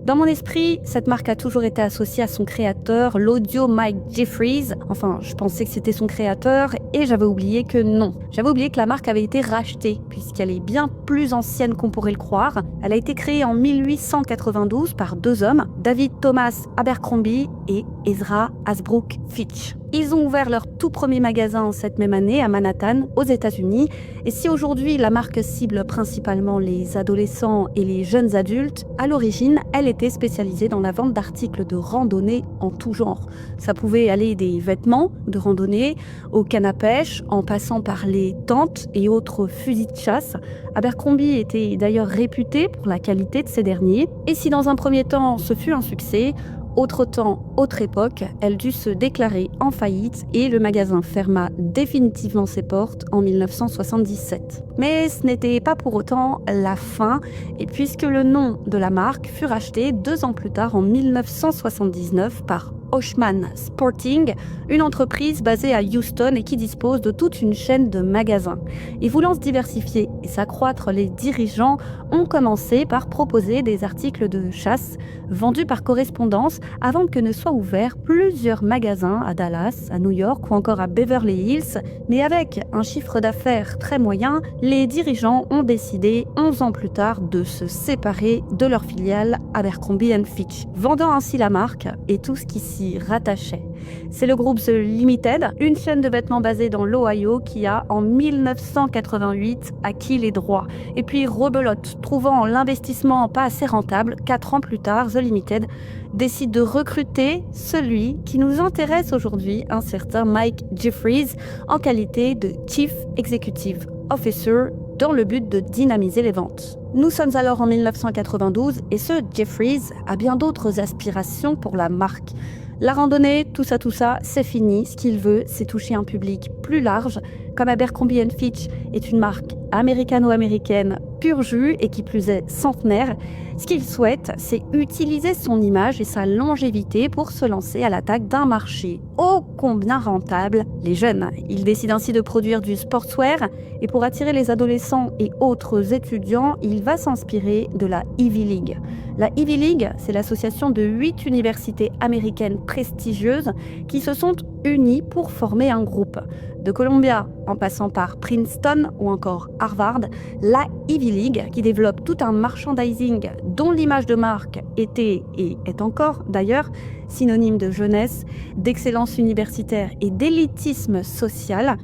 Dans mon esprit, cette marque a toujours été associée à son créateur, l'audio Mike Jeffries. Enfin, je pensais que c'était son créateur et j'avais oublié que non. J'avais oublié que la marque avait été rachetée, puisqu'elle est bien plus ancienne qu'on pourrait le croire. Elle a été créée en 1892 par deux hommes, David Thomas Abercrombie et Ezra Hasbrouck Fitch. Ils ont ouvert leur tout premier magasin cette même année à Manhattan, aux États-Unis. Et si aujourd'hui la marque cible principalement les adolescents et les jeunes adultes, à l'origine, elle était spécialisée dans la vente d'articles de randonnée en tout genre. Ça pouvait aller des vêtements de randonnée aux cannes à pêche, en passant par les tentes et autres fusils de chasse. Abercrombie était d'ailleurs réputé pour la qualité de ces derniers. Et si dans un premier temps ce fut un succès, autre temps, autre époque, elle dut se déclarer en faillite et le magasin ferma définitivement ses portes en 1977. Mais ce n'était pas pour autant la fin, et puisque le nom de la marque fut racheté 2 ans plus tard en 1979 par Oshman Sporting, une entreprise basée à Houston et qui dispose de toute une chaîne de magasins. Et voulant se diversifier et s'accroître, les dirigeants ont commencé par proposer des articles de chasse vendus par correspondance avant que ne soient ouverts plusieurs magasins à Dallas, à New York ou encore à Beverly Hills. Mais avec un chiffre d'affaires très moyen, les dirigeants ont décidé 11 ans plus tard de se séparer de leur filiale Abercrombie & Fitch, vendant ainsi la marque et tout ce qui s'y rattachait. C'est le groupe The Limited, une chaîne de vêtements basée dans l'Ohio qui a en 1988 acquis les droits. Et puis rebelote, trouvant l'investissement pas assez rentable, 4 ans plus tard, The Limited décide de recruter celui qui nous intéresse aujourd'hui, un certain Mike Jeffries, en qualité de Chief Executive Officer, dans le but de dynamiser les ventes. Nous sommes alors en 1992 et ce Jeffries a bien d'autres aspirations pour la marque. La randonnée, tout ça, c'est fini. Ce qu'il veut, c'est toucher un public plus large. Comme Abercrombie & Fitch est une marque américano-américaine pur jus et qui plus est centenaire, ce qu'il souhaite, c'est utiliser son image et sa longévité pour se lancer à l'attaque d'un marché ô combien rentable, les jeunes. Il décide ainsi de produire du sportswear et pour attirer les adolescents et autres étudiants, il va s'inspirer de la Ivy League. La Ivy League, c'est l'association de 8 universités américaines prestigieuses qui se sont unies pour former un groupe. De Columbia en passant par Princeton ou encore Harvard, la Ivy League, qui développe tout un merchandising dont l'image de marque était et est encore d'ailleurs synonyme de jeunesse, d'excellence universitaire et d'élitisme social,